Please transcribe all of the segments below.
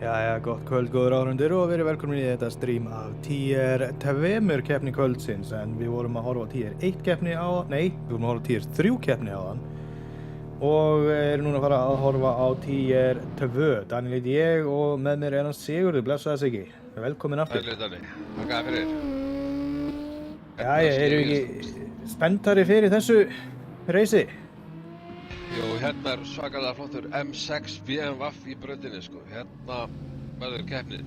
Jæja, gott kvöld, góður áhorfendur og verið velkomin í þetta stream af Tier 2 keppni kvöldsins en við vorum að horfa á Tier 1 keppni á, nei, við vorum að horfa á Tier 3 keppni á þann og erum núna að fara að horfa á Tier 2. Daniel heiti ég og með mér hann Sigurður, blessaði sig ekki. Velkomin aftur. Sælir Dani, þakka fyrir. Jæja, erum við ekki spenntari fyrir þessu reysi? Jú, hérna svakalega flottur M6 BMW í brautinni, sko. Hérna verður keppnið.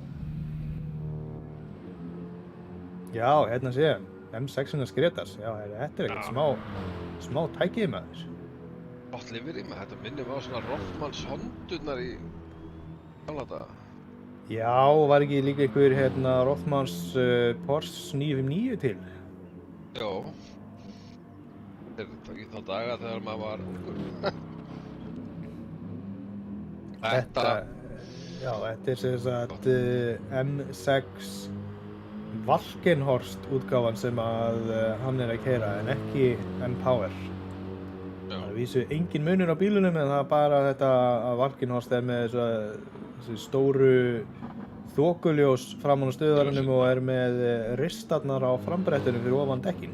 Já, hérna séum, M600 Skretars. Já, þetta ekkert smá tækið maður. Gott lifir í maður, þetta minnir mig á svona Rothmans Hondurnar í gamla daga. Já, var ekki líka einhver Rothmans Porsche 959 til? Jó. Þetta ekki þá daga þegar maður var ungur. Þetta sem sagt M6 Valkenhorst útgáfan sem að hann að keyra en ekki M-Power. Það vísu engin munur á bílunum en það er bara þetta að Valkenhorst er með þessu stóru þokuljós framan á stöðvarunum og er með ristarnar á frambrettunum fyrir ofan dekkin.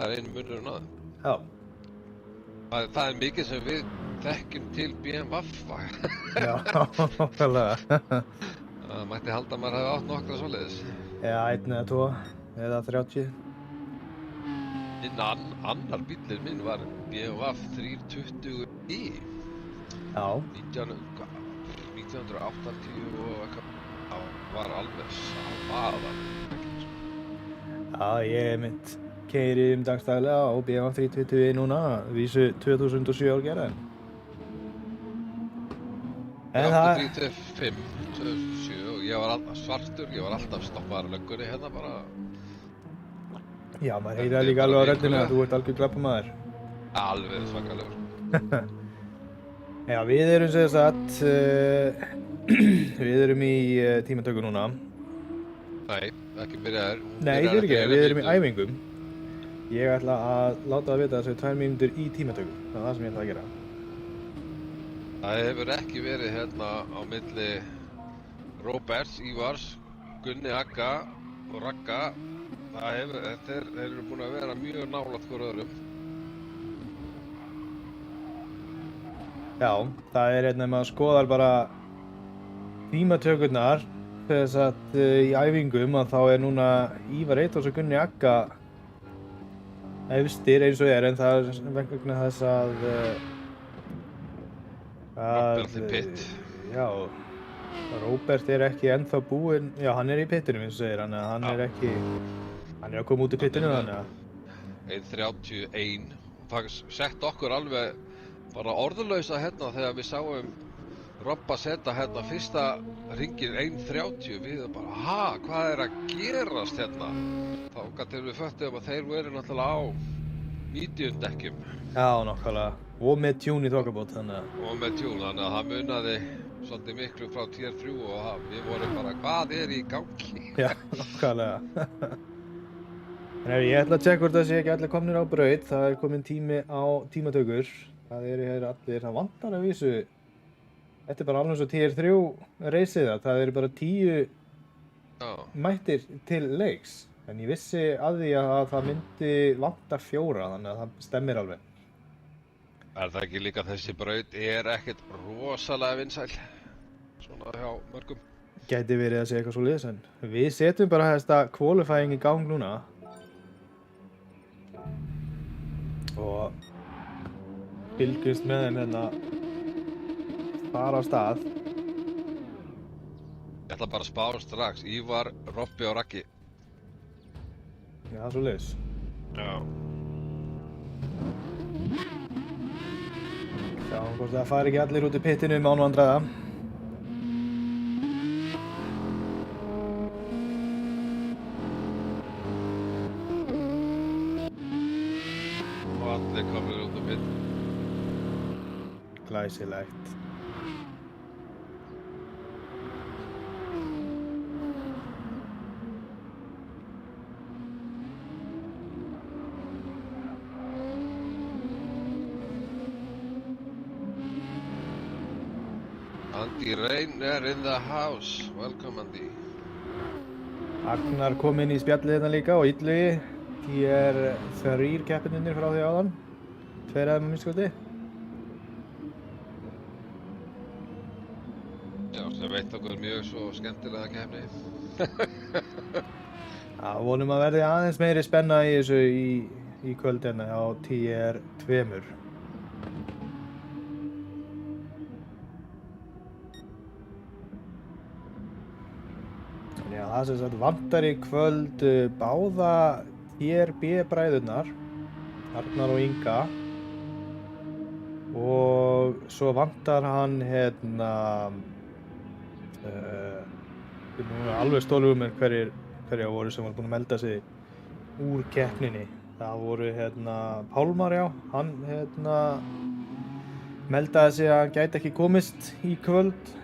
Það er einu munurinn á það. Já. Það er mikið sem við þekkjum til BMW. Já, nákvæmlega. Það mætti halda að maður hefði átt nokkra svoleiðis. Já, 1 eða 2 eða 30. Annar bíllinn minn var BMW 320i. Já. 1980 og eitthvað. Það var alveg samaðan. Já, ég keyri dagstaglega á BMW 320i núna, vísu 2007 ár gerðan. En það... 325, 2007 og ég var alltaf svartur, ég var alltaf stoppaður löggunni hérna bara. Já, maður heyrir það líka alveg á röddinu að þú ert algjör glappamaður. Alveg svakalegur. Já, við erum sem sagt, við erum í tímatöku núna. Nei, ekki byrjaðir. Nei, við erum í æfingum. Ég ætla að láta það vita þessu 2 mínútur í tímatöku. Það er það sem ég ætla að gera. Það hefur ekki verið hérna á milli Róberts, Ívars, Gunni Agga og Ragga. Þeir eru búin að vera mjög nálægt hvort öðrum. Já, það er maður skoðar bara tímatökurnar þess að í æfingum að þá er núna Ívar Eithols og Gunni Agga efstir eins og en það er vegna þess að já, Róbert er ekki ennþá búinn, já hann er í pittinum eins og segir hann, hann er ekki, hann er að koma út í pittinu þannig að 1.31 og það sett okkur alveg bara orðulausa hérna þegar við sáum Robba setja hérna fyrsta hringin 1.30 við bara, hvað er að gerast hérna? Þá til við föttum að þeir veru náttúrulega á medium dekkjum. Já, nákvæmlega. Og með tjún í þokkabót, þannig að... Og með tjún, þannig að það munaði svolítið miklu frá Tier 3 og við vorum bara, hvað er í gangi? Já, nákvæmlega. En ég ætla að tjekka hvort það sé ekki allir komnir á braut. Það er komin tími á tímatökur. Það eru hér allir, það vantar að vísu. Þetta er bara alveg svo Tier 3 reysið það eru bara 10 mættir til leiks. En ég vissi að því að það myndi vanta 4, þannig að það stemmir alveg. Er það ekki líka þessi braut ekkert rosalega vinsæl? Svona hjá mörgum? Gæti verið að segja eitthvað svoleiðis en við setjum bara þetta qualifying í gang núna. Og fylgjumst með þeim hérna fara á stað. Ég ætla bara að spá strax, Ívar, Robbi og Raggi. Já, svoleiðis. Já. Sjáum hvort það fari ekki allir út í pittinu án vandræða. Og allir komnir út í pitt. Glæsilegt. Andy Rain er in the house. Welcome, Andy. Agnar kom inn í spjallið hérna líka og Illugi. Því 3 keppinirnir frá því áðan. 2 aðeins með minnskvöldi. Já, sem veit okkur mjög svo skemmtilega keppni. Já, vonum að verði aðeins meiri spenna í þessu í kvöld hérna á TR2. Já, það sem sagt vantar í kvöld báða TRB bræðurnar, Arnar og Inga. Og svo vantar hann hérna, nú er alveg stólið mér hverja voru sem var búin að melda sig úr keppninni. Það voru hérna Pálmar, já, hann hérna meldaði sig að hann gæti ekki komist í kvöld.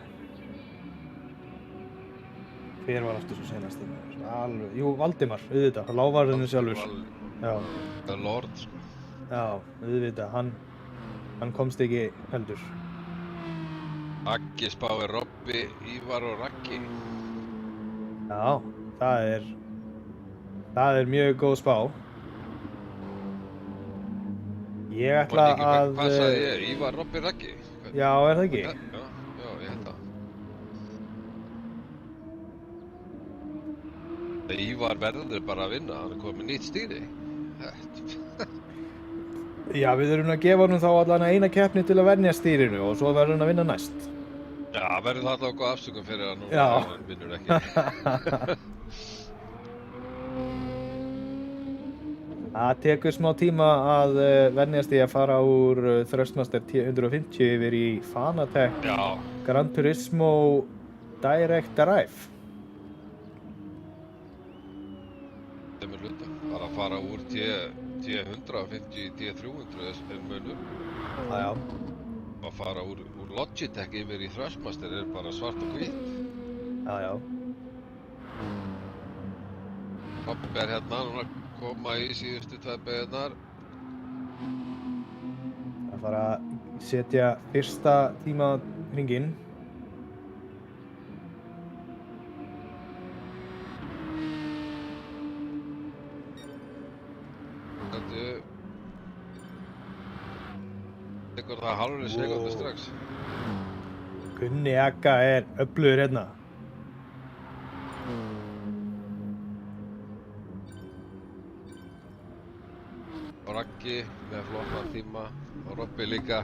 Hver var aftur svo senast? Alveg, jú, Valdimar, auðvitað, lávarðinu sjálfur. Já. The Lord, sko. Já, auðvitað, hann komst ekki heldur. Aggi spáir Robbi, Ívar og Raggi. Já, það er mjög góð spá. Ég ætla að... Hvað sagði ég? Ívar, Robbi, Raggi? Já, er það ekki? Já, ég held það. Ívar verður bara að vinna, hann er komið nýtt stýri. Já, við þurfum að gefa honum þá allan eina keppni til að venja stýrinu og svo verður hann að vinna næst. Já, verður það alltaf góð afsökun fyrir að Já. hann vinnur ekki. Það tekur smá tíma að venjast í að fara úr Thrustmaster T150 yfir í Fanatec Já, Gran Turismo Direct Drive. þeim er hluta. Bara að fara úr T150 í T300 er munur. Já. Að fara úr Logitech yfir í Thrustmaster er bara svart og hvítt. Já. Robbi er hérna, hann er að koma í síðustu 2 beigurnar. Það fara að setja fyrsta tímahringinn. Tekur það hálfri sekundu strax. Gunni Agga er öflugur hérna. Og Raggi með flottan tíma og Robbi líka.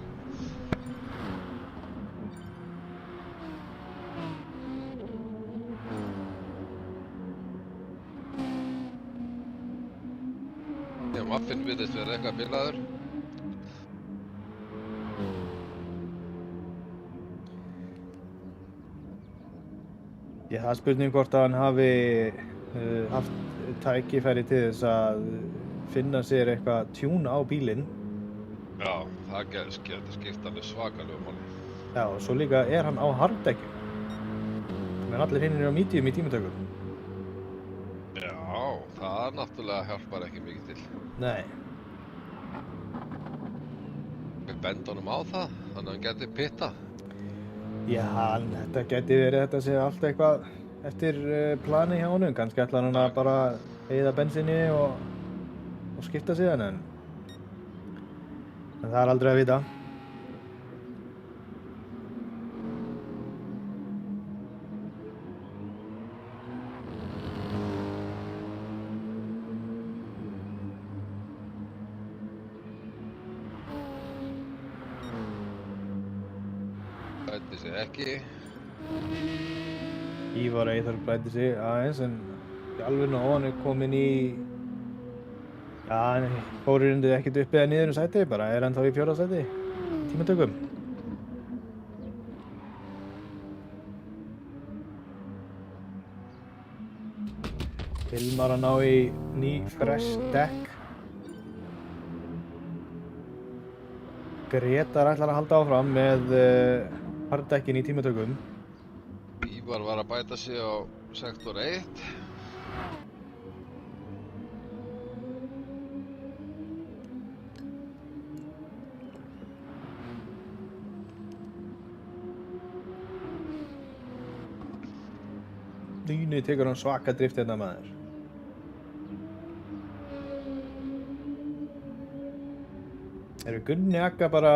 Já, Muffin virðist vera eitthvað bilaður. Ég það spurning hvort að hann hafi haft tækifæri til þess að finna sér eitthvað tjún á bílinn. Já, það getur skipt alveg svakalegu máli. Já, og svo líka er hann á harddekkjum. Menn allir hinn eru á medium í tímatökum. Já, það náttúrulega hjálpar ekki mikið til. Nei. Við bendum honum á það, þannig að hann geti pittað. Já, þetta geti verið þetta sé allt eitthvað eftir plani hjá honum. Kannski ætlar hann að bara eyða bensinni og skipta síðan en það er aldrei að vita. Bæti sig ekki. Ívar Eyþór bæti sig aðeins en ekki alveg nóg, hann er kominn í hann fór í rundið ekkert upp eða niður sæti, bara er ennþá í 4. sæti í tímatökum. Hilmar að ná í ný fresh dekk. Gretar ætlar að halda áfram með harddekkin í tímatökum. Ívar var að bæta sig á sektor 1. dýnu tekur hann svaka drift hérna maður. Erum við Gunni Akka bara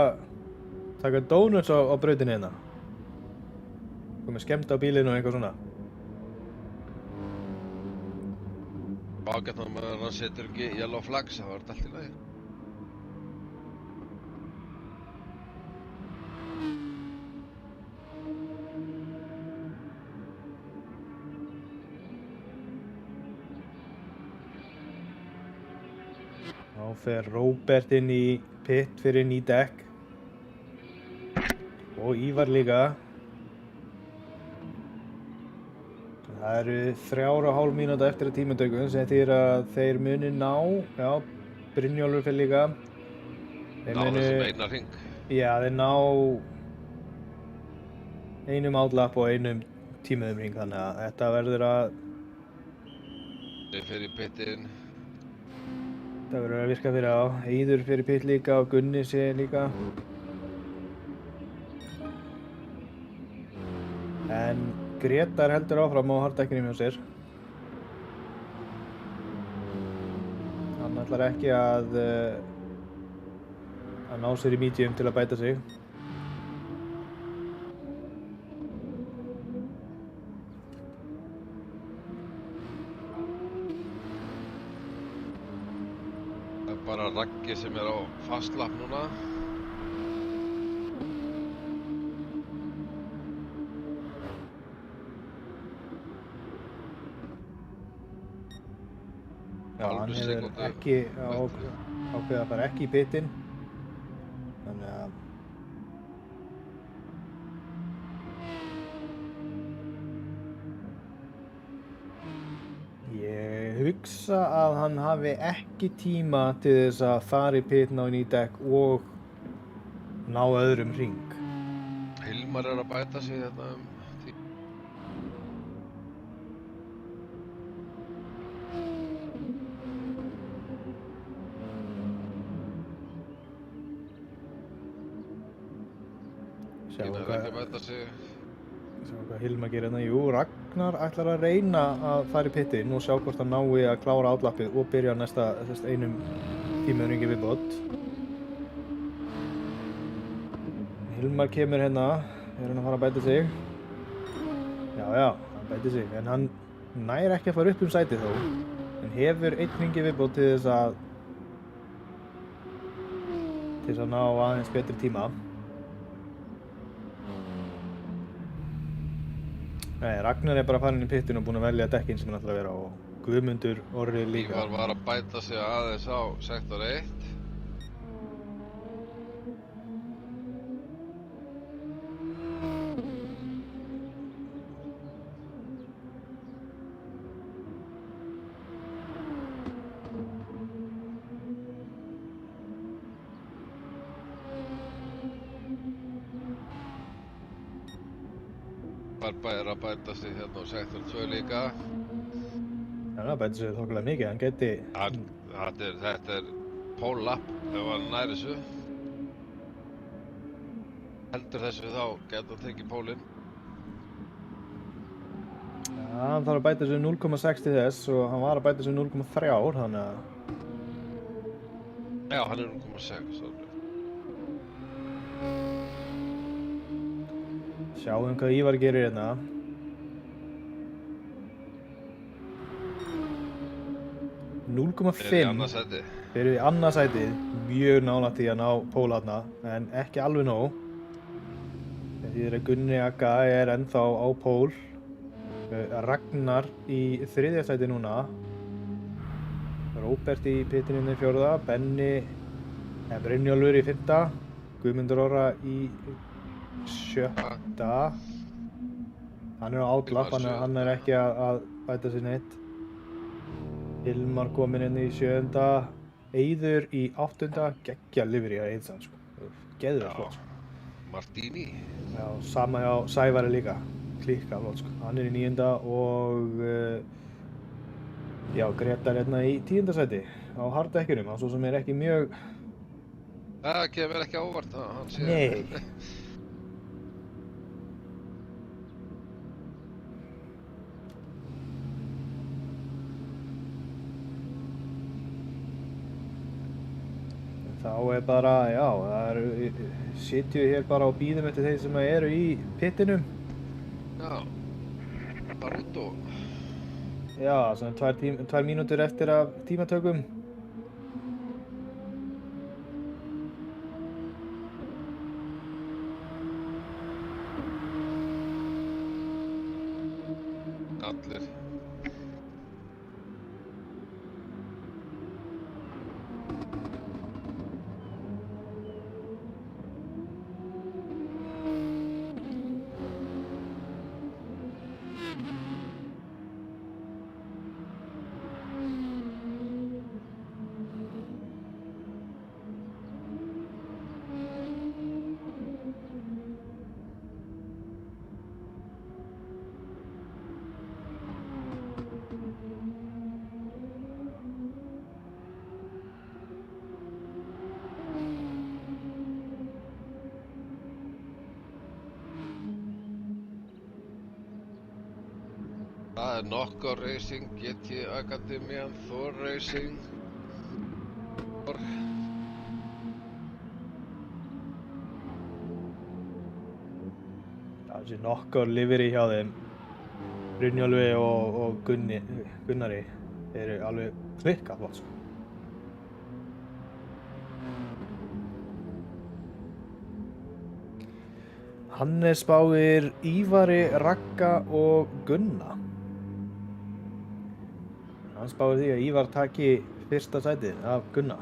taka donuts á brautinni hérna? Komið skemmt á bílinn og eitthvað svona. Ágætt að hann setur ekki yellow flags, það var þetta allt í lagi. Þá fer Róbert inn í pit fyrir ný dekk. Og Ívar líka. Það eru 3,5 mínúta eftir að tímatökum sem þýðir að þeir muni ná, já, Brynjólfur fyrir líka. Ná þessum eina hring. Já, þeir ná einum outlapp og einum tímaðum hring, þannig að þetta verður að Þeir fyrir pittin. þetta verður að virka fyrir á. Eiður fyrir pit líka og Gunni sé líka. En Gretar heldur áfram á hardekkinum hjá sér. Hann ætlar ekki að ná sér í medium til að bæta sig. Það er bara Raggi sem er á fastlapp núna. Já, hann Hálfri hefur sekúndu ekki eftir. ákveðið að fara ekki í pitinn. Þannig að ég hugsa að hann hafi ekki tíma til þess að fara í pit, ná í ný dekk og ná öðrum hring. Hilmar er að bæta sig hérna tí- Sjáum Hilmar er ekki að bæta sig. hvað Hilmar gerir hérna. Jú, Ragnar ætlar að reyna að fara í pitinn og sjá hvort hann nái að klára outlappið og byrja næsta einum tímaðurringi viðbót. Hilmar kemur hérna, er hann að fara að bæta sig? Já, hann bæti sig, en hann nær ekki að fara upp sætið þó. En hefur einn hringi viðbót til þess að ná aðeins betri tíma. Nei, Ragnar er bara farin í pittin og búinn að velja dekkin sem hann ætlar að vera á. Guðmundur Orri líka. Ívar var að bæta sig aðeins á sektor 1. Barba er að bæta sig hérna á sektor 2 líka. Já, hann bæti sig þokkalega mikið, hann geti... Þetta er pole lap ef hann nær þessu. Heldur þessu þá getur hann tekið pólinn. Já, hann þarf að bæta sig 0,6 til þess og hann var að bæta sig 0,3, þannig að... Já, hann er 0,6. Sjáum hvað Ívar gerir hérna. Er í annað sæti. Þeir eru í annað sætið, mjög nálægt í að ná pól þarna, en ekki alveg nóg. Því að Gunni Akka er ennþá á pól. Ragnar í þriðja sæti núna. Róbert í pittinum í fjórða, Brynjólfur í fimmta, Guðmundur Orra í sjötta. Hann er á outlapp, hann er ekki að bæta sér neitt. Hilmar kominn inn í sjöunda, Eiður í áttunda, geggja livery að Eiðsson, sko. Geðveikt flott, sko. Martini. Já, sama hjá Sævari líka, klikka flott, sko. Hann er í níunda og já, Gretar hérna í tíunda sæti á hardekkinum, svo sem er ekki mjög... Það kemur ekki á óvart að hann sé... Nei. Þá bara, já, sitjum við hér bara og bíðum eftir þeir sem eru í pittinum. Já, bara út og... Já, svona 2 mínútur eftir af tímatökum. Allir. Það Nokkur Racing, GT Akademian, Thor Racing. Það sé nokkur livery hjá þeim. Brynjólfi og Gunnari eru alveg klikka flott, sko. Hannes spáir Ívari, Ragga og Gunna. Hann spáir því að Ívar taki fyrsta sætið af Gunna.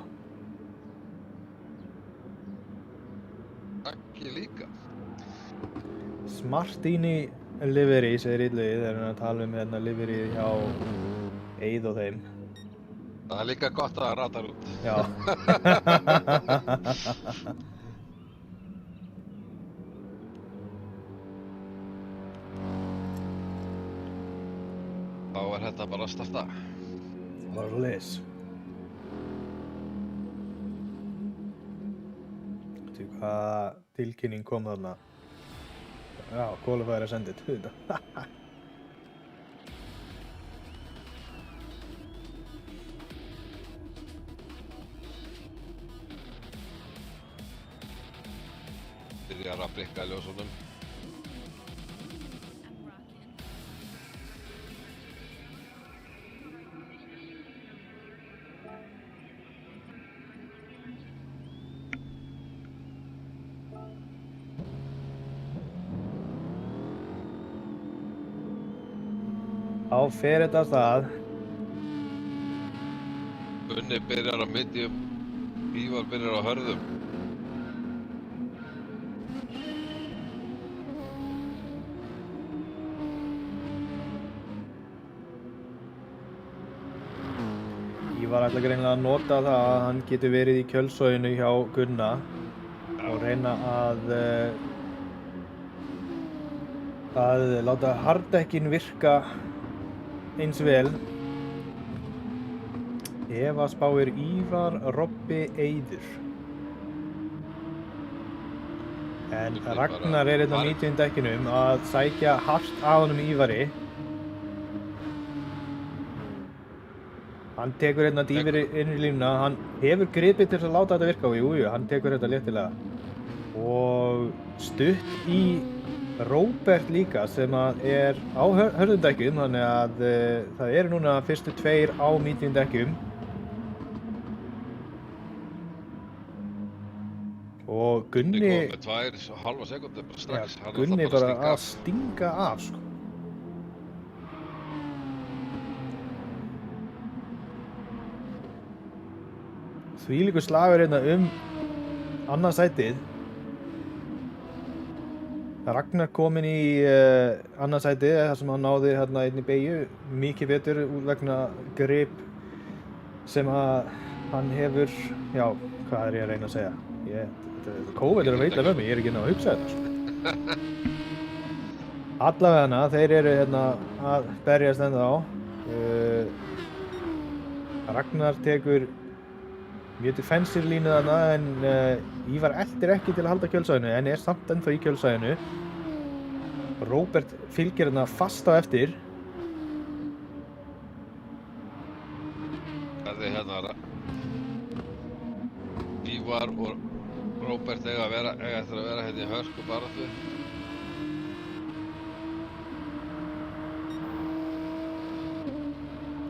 Ekki líka. Smartini livery, segir Illugi, þegar hann tala hérna livery hjá Eið og þeim. Það líka gott að það ratar út. Já. Þá þetta bara að starta. Bara svo leis. Þú hvað tilkynning kom þarna. Já, qualifier sendið, þetta. Byrjar að blikka ljósunum. Þá fer þetta af stað. Gunni byrjar á middjum, Ívar byrjar á hörðum. Ívar ætla greinilega að nota það að hann getur verið í kjölsoginu hjá Gunna og reyna að láta harddekkin virka eins vel. Eva spáir Ívar, Robbi, Eiður. En Ragnar er hérna á 90 dekkinum að sækja hart að honum Ívari. Hann tekur hérna dýfir inn í línuna, hann hefur gripið til að láta þetta virka og jú, hann tekur þetta léttilega. Og stutt í Róbert líka sem er á hörðum dekkjum, þannig að það eru núna fyrstu 2 á medium dekkjum. Og Gunni... Með 2,5 sekúndur bara strax. Já, Gunni bara að stinga af, sko. Þvílíkur slagur hérna annað sætið. Ragnar kominn í annað sætið þar sem hann náði hérna einn í beygju mikið betur vegna grip sem hann hefur, já, hvað er ég að reyna að segja? COVID er að veitla með mig, ég er ekki inn að hugsa þetta, sko. Allavega þeir eru hérna að berjast ennþá. Ragnar tekur mjög defensív línu þarna en Ívar eltir ekki til að halda kjölsæðinu en er samt ennþá í kjölsæðinu. Róbert fylgir hérna fast á eftir. Ívar og Róbert eiga eftir að vera hérna í hörku baráttu.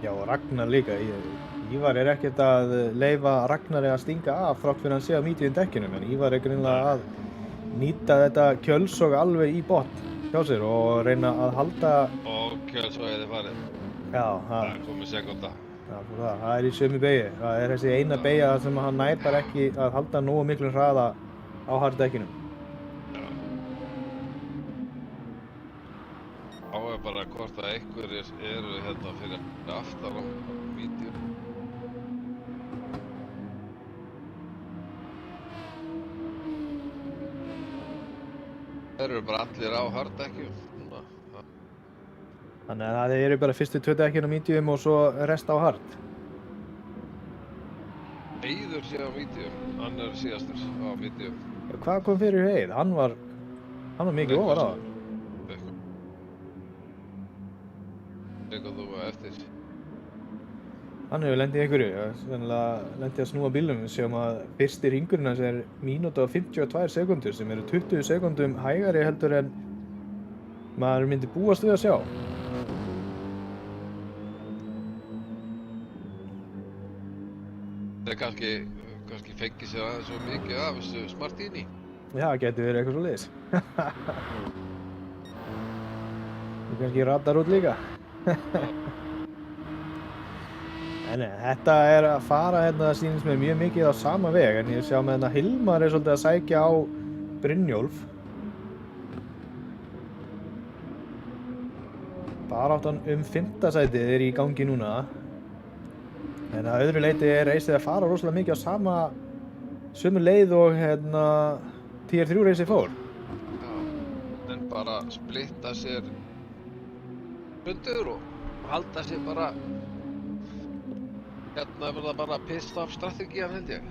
Já, og Ragnar líka. Ívar er ekkert að leyfa Ragnari að stinga af þrátt fyrir hann sé á medium dekkinum, en Ívar er greinilega að nýta þetta kjölsog alveg í botn hjá sér og reyna að halda. Og kjölsvæðið farið. Já, Það er komið sekúnda. það er í sömu beygju. Það er þessi eina beygja sem hann nær bara ekki að halda nógu miklum hraða á hardekkinum. Já. Á er bara hvort að einhverjir eru hérna fyrir aftan á medium. Þeir eru bara allir á harddekkjum. Þannig að það eru bara fyrstu 2 dekkin á medium og svo rest á hard. Eiður sé á medium, hann er síðastur á medium. Hvað kom fyrir Eið? Hann var mikið ofar á það. Eitthvað þú var eftir. Hann hefur lendið í einhverju, sennilega lendið að snúa bílnum. Við sjáum að fyrsti ringurinn hans er mínúta og 52 sekundur sem eru 20 sekundum hægari heldur en maður myndi búast við að sjá. Þeir kannski fengið sér aðeins svo mikið af þessu Smartini. Já, það getur verið eitthvað svoleiðis. Og kannski radar út líka. Nei, þetta er að fara hérna, það sýnist mér mjög mikið á sama veg, en ég sjá með hérna Hilmar er svolítið að sækja á Brynjólf. Baráttan 5. sætið er í gangi núna. En að öðru leyti er reysið að fara rosalega mikið á sömu leið og hérna Tier 3 reysið fór. Já, en bara splitta sér bundur og halda sér bara hérna verða bara pissed off strategían held ég.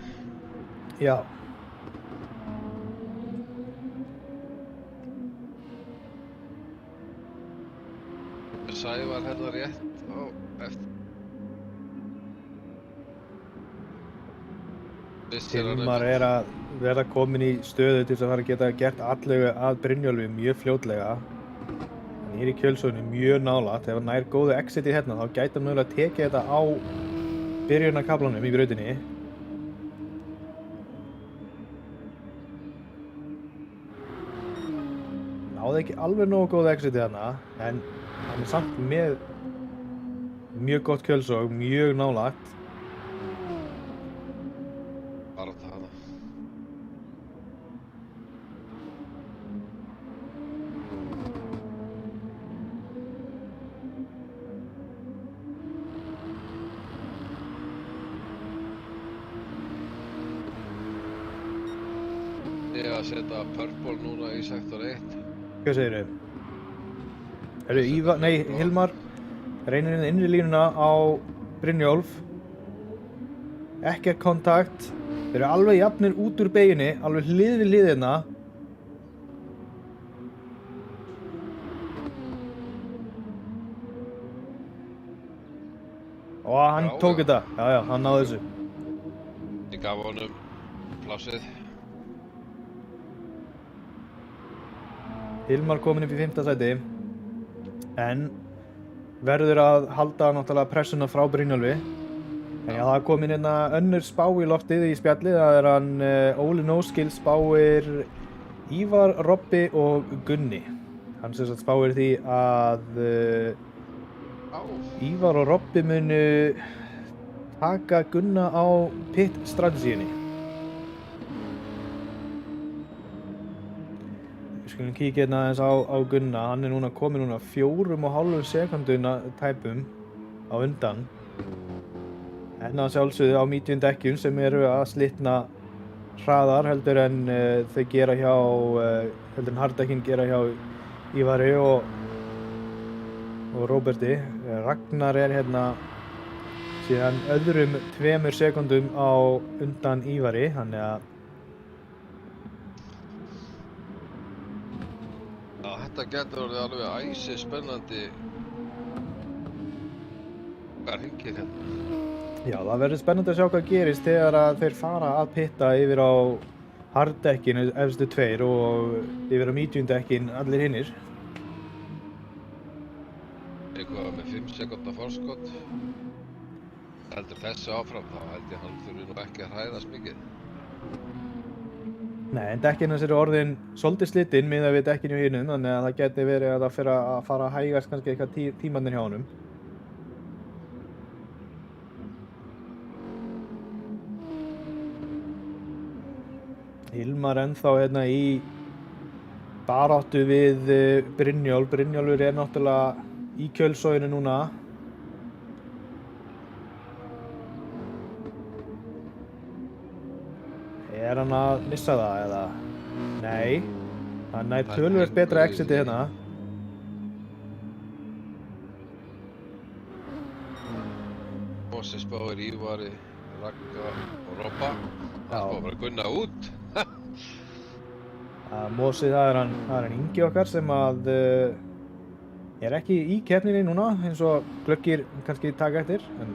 Já. Sævar hérna rétt á eftir. Hilmar er að verða komin í stöðu til þess að fara að geta gert allegu að Brynjólfi mjög fljótlega. Hann er í kjölsóknu mjög nálægt. Ef hann nær góðu exiti hérna þá gæti hann mögulega tekið þetta á byrjunarkaflanum í brautinni. Náði ekki alveg nógu góðu exiti hérna, en hann er samt með mjög gott kjölsók, mjög nálægt. Ég að setja Purple núna í sektor 1. Hvað segir þau? Hilmar reynir inn innri línuna á Brynjólf. Ekkert kontakt. Þeir eru alveg jafnir út úr beyginni, alveg hlið við hlið hérna. Og hann tók þetta. Já, hann náði þessu. Ég gaf honum plássið. Hilmar kominn upp í 5. sæti, en verður að halda náttúrulega pressuna frá Brynjólfi. En já, það er komin hérna önnur spá í loftið í spjallið, það er hann Óli Nóskill spáir Ívar, Robbi og Gunni. Hann sem sagt spáir því að Ívar og Robbi munu taka Gunna á pit strategíunni. Við skulum kíkja hérna aðeins á Gunna, hann er núna komin 4,5 sekunduna tæpum á undan. En að sjálfsögðu á medium dekkjum sem eru að slitna hraðar heldur en þau gera hjá, heldur en harddekkin gera hjá Ívari og Róberti. Ragnar er hérna síðan öðrum 2 sekundum á undan Ívari, þannig að Þetta getur orðið alveg æsi spennandi. Hvað hringir hérna? Já, það verður spennandi að sjá hvað gerist þegar að þeir fara að pitta yfir á harddekkin efstu tveir og yfir á mediumdekkin allir hinnir. Eitthvað með 5 sekúndna forskot. Heldur þessu áfram, þá held ég hann þurfi nú ekki að hræðast mikið. Nei, en dekkin hans eru orðin svolítið slitinn miðað við dekkinu hjá hinum, þannig að það geti verið að það fyrir að fara að hægast kannski eitthvað tímannir hjá honum. Hilmar ennþá hérna í baráttu við Brynjólf. Brynjólfur er náttúrulega í kjölsoginu núna. Er hann að missa það eða? Nei, hann er töluvert betra exiti hérna. Mósi spáir Ívari, Ragga og Robba. Já. Það spáir bara Gunna út. Mosi, það er hann Ingi okkar sem að er ekki í keppninni núna eins og glöggir kannski taka eftir, en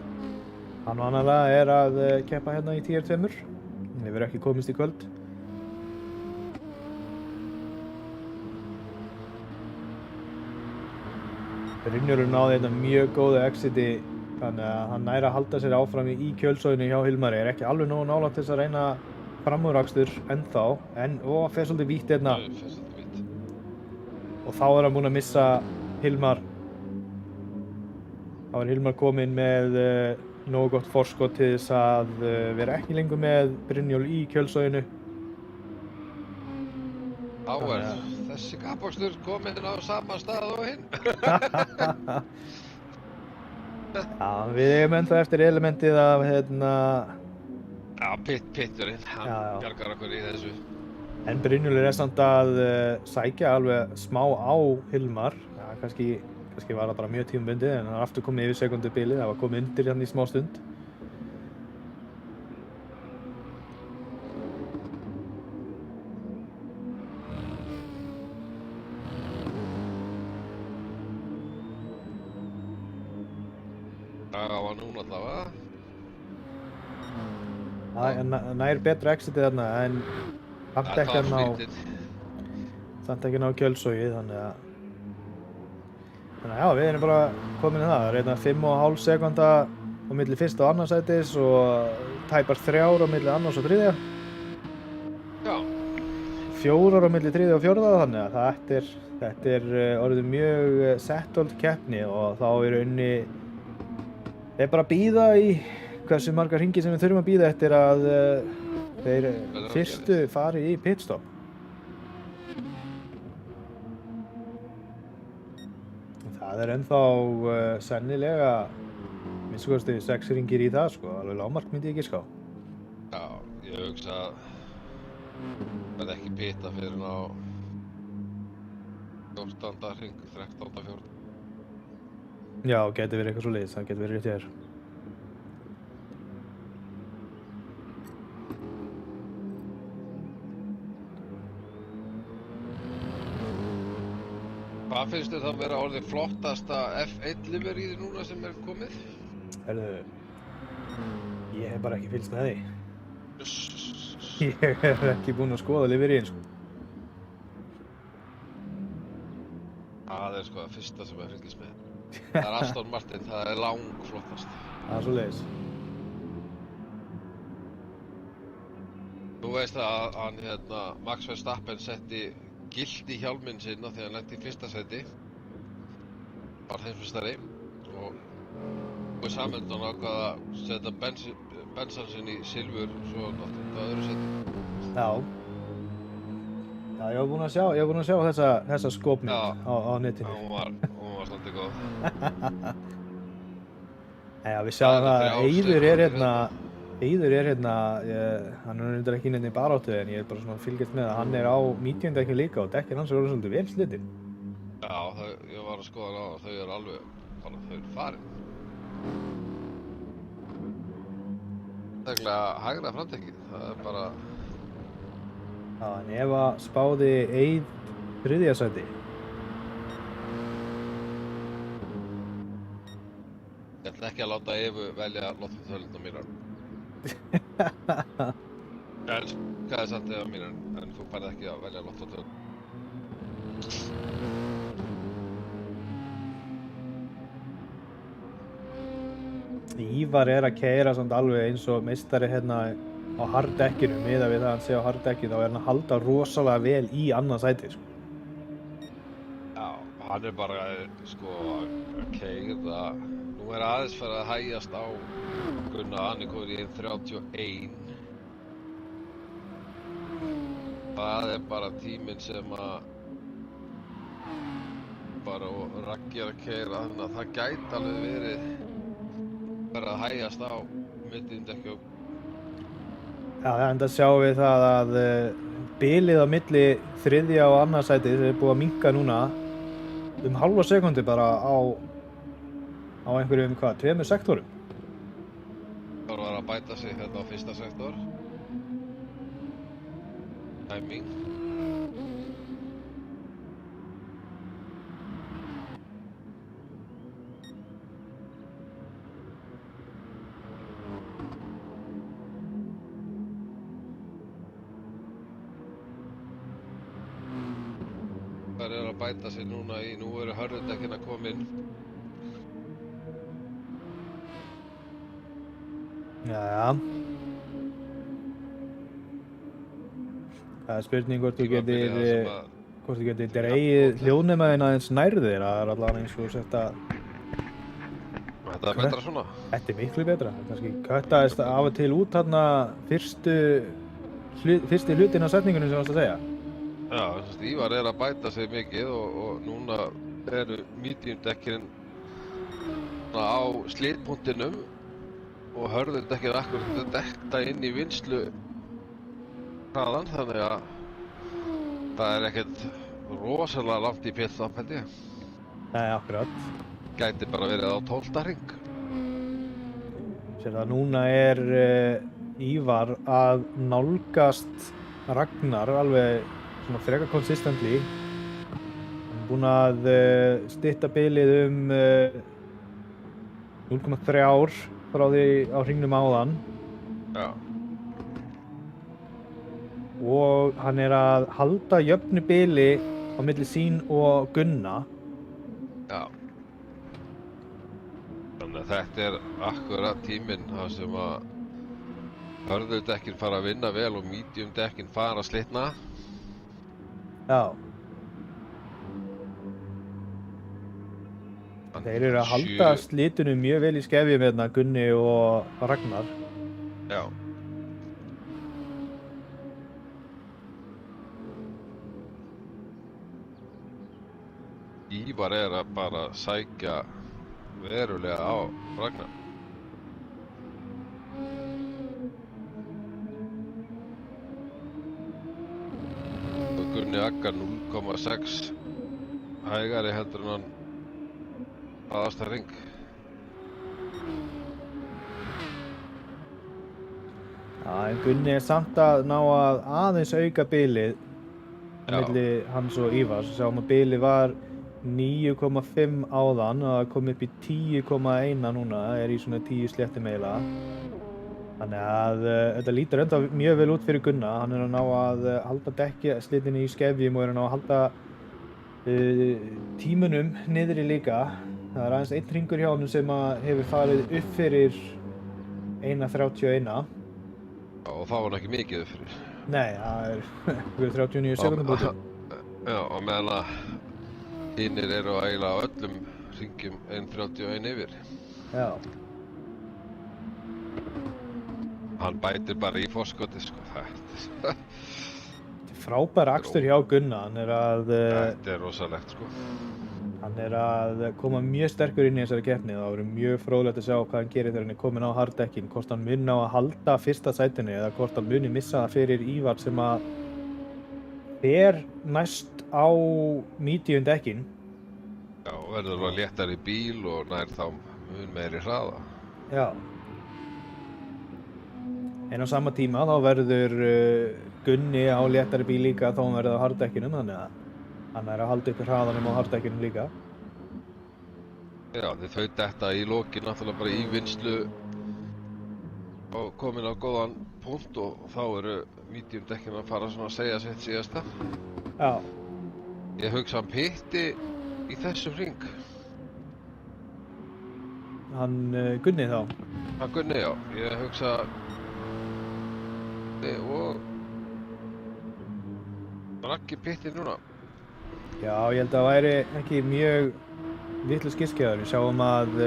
hann vanalega er að keppa hérna í tier 2. Hann hefur ekki komist í kvöld. Brynjólfur náði þetta mjög góðu exiti, þannig að hann næri að halda sér áfram í kjölsoginu hjá Hilmari. Er ekki alveg nógu nálægt til þess að reyna framúrakstur ennþá, og fer svolítið vítt hérna. Fer svolítið vítt. Og þá er hann búinn að missa Hilmar. Þá er Hilmar kominn með nógu gott forskot til þess að vera ekki lengur með Brynjólf í kjölsoginu. Þá er þessi kappakslur kominn á sama stað og hinn. Já, við eigum ennþá eftir elementið af hérna. Já, pitturinn, hann Já. bjargar okkur í þessu. En Brynjólfur er samt að sækja alveg smá á Hilmar. Já, kannski var það bara mjög tímabundið, en hann er aftur komið yfir sekundubilið. Það var komið undir hérna í smá stund. Það var núna allavega. Það nær betra exitið þarna, en samt ekki að ná kjölsogið, þannig að já, við erum bara komin í það. Það er hérna 5,5 sekúnda á milli fyrsta og annars sætis og tæpar 3 á milli annars og þriðja. Já. 4 á milli þriðja og fjórða, þannig að þetta er orðið mjög settled keppni, og þá í rauninni er bara að bíða í hversu margar hringi sem við þurfum að bíða eftir að þeir fyrstu fari í pitstop. Það er ennþá sennilega minnst kosti 6 hringir í það, sko, alveg lágmark myndi ég ekki ská. Já, ég hugsa að verði ekki pita fyrir á 14. hring, 13. 14. Já, getur verið eitthvað svo leiðis, það getur verið rétt hér. Hvað finnst þér það að vera orðið flottasta F1 liveríði núna sem er komið? Herðu, ég hef bara ekki fylgst með því. Ég hef ekki búinn að skoða liveríin, sko. Það er sko það fyrsta sem ég fylgist með. Það er Aston Martin, það er langflottast. Það er svo leiðis. Þú veist að hann Max Verstappen setti gilt í hjálminn sinn á því hann lenti í fyrsta seti. Var heimsmeistari og Lewis Hamilton ákvað að setja bensan sinn í silfur svo náttúrulega öðru seti. Já. Já, ég var búinn að sjá þessa skopmynd á netinu. Já, hún var svolítið góð. Já, við sjáum að Eiður er hérna, hann er reyndar ekki inn í baráttu, en ég er bara svona að fylgjast með að hann er á mediumdekkin líka og dekkin hans er orðið svolítið vel slitinn. Já, ég var að skoða það og þau eru alveg, þau eru farin. Þegar hægra framtekkið, það er bara... Já, en Eva spáði Eið 3. sæti. Ég ætla ekki að láta Evu velja lottotöluna mínar. Ég elskaði samt Eva mínar, en þú færð ekki að velja lottotöluna. Ívar að keyra samt alveg eins og meistari hérna á harddekkinu, miðað við það hann sé á harddekkinu, þá hann að halda rosalega vel í annað sæti, sko. Já, hann bara, sko, að keyra. Nú aðeins fyrir að hægjast á Gunnar, hann komin í 1.31. Það bara tíminn sem að bara og Raggi að keyra, þannig að það gæti alveg verið bara að hægjast á millidekkjum. Já, enda sjáum við það að bilið á milli þriðja og annað sæti er búið að minnka núna hálfa sekundi bara á einhverjum, hvað, 2 sektorum. Það var að bæta sig hérna á fyrsta sektor. Timing. Það að bæta sig núna nú eru hörðudekkin að koma inn. Jæja. Það er spurning hvort þú getur dregið hljóðnemaðinn aðeins nærð þér, það er allavega eins og sett að... Þetta er betra svona? Þetta er miklu betra, kannski köttaðist af og til út þarna fyrsti hlutin af setningunum sem varst að segja. Já, Ívar að bæta sig mikið og núna eru mediumdekkin á slitpunktinum og hörðudekkin akkurat dekta inn í vinnslu hraðan, þannig að það er ekkert rosalega langt í pillaf, held ég. Nei, akkurat. Gæti bara verið á 12. hring. Sér það, núna Ívar að nálgast Ragnar alveg svona frekar consistently. Hann er búinn að stytta bilið 0,3 ár frá því á hringnum áðan. Já. Og hann að halda jöfnu bili á milli sín og Gunna. Já. Þannig að þetta akkurat tíminn þar sem að hörðudekkin fara að vinna vel og mediumdekkin fara að slitna. Já. Þeir eru að halda slitunum mjög vel í skefjum hérna, Gunni og Ragnar. Já. Ívar að bara sækja verulega á Ragnar. Og Gunni Aggar 0,6 hægari heldur en hann aðasta hring. Já, en Gunni samt að ná að aðeins auka bilið milli hans og Ívars. Sjáum að bilið var 9,5 áðan og það kom upp í 10,1 núna, í svona 10 sléttum eiginlega. Þannig að þetta lítur enda mjög vel út fyrir Gunna. Hann að ná að halda slitinni í skefjum og að ná að halda tímunum niðri líka. Það er aðeins einn hringur hjá honum sem hefur farið upp fyrir 1.31. Og það var ekki mikið upp fyrir. Nei, það er 39 sekundum bútið. Já, og meðan að hinnir eru eiginlega á öllum hringjum 1.31 yfir. Já. Hann bætir bara í forskoti, sko. Þetta er frábær akstur hjá Gunna. Þetta er rosalegt, sko. Hann að koma mjög sterkur inn í þessari keppni. Það verður mjög fróðlegt að sjá hvað hann gerir þegar hann komin á harddekkin. Hvort hann muni á að halda fyrsta sætinu eða hvort hann muni missa það fyrir Ívar sem að fer næst á medium dekkin. Já, og verður að léttari bíl og nær þá mun meiri hraða. Já. En á sama tíma þá verður Gunni á léttari bíl líka þá hann verður á harddekkinum, þannig að hann að halda upp hraðanum á harddekkinum líka. Já, þau detta í lokin náttúrulega bara í vinslu og komin á góðan punkt og þá eru medium dekkin að fara svona að segja sitt síðasta. Já, Ég hugsa hann pitti í þessum hring. hann Gunni þá. Hann Gunni, já. Ég hugsa og Raggi pitti núna. Já, ég held að það væri ekki mjög vitlaus giskjaður. Við sjáum að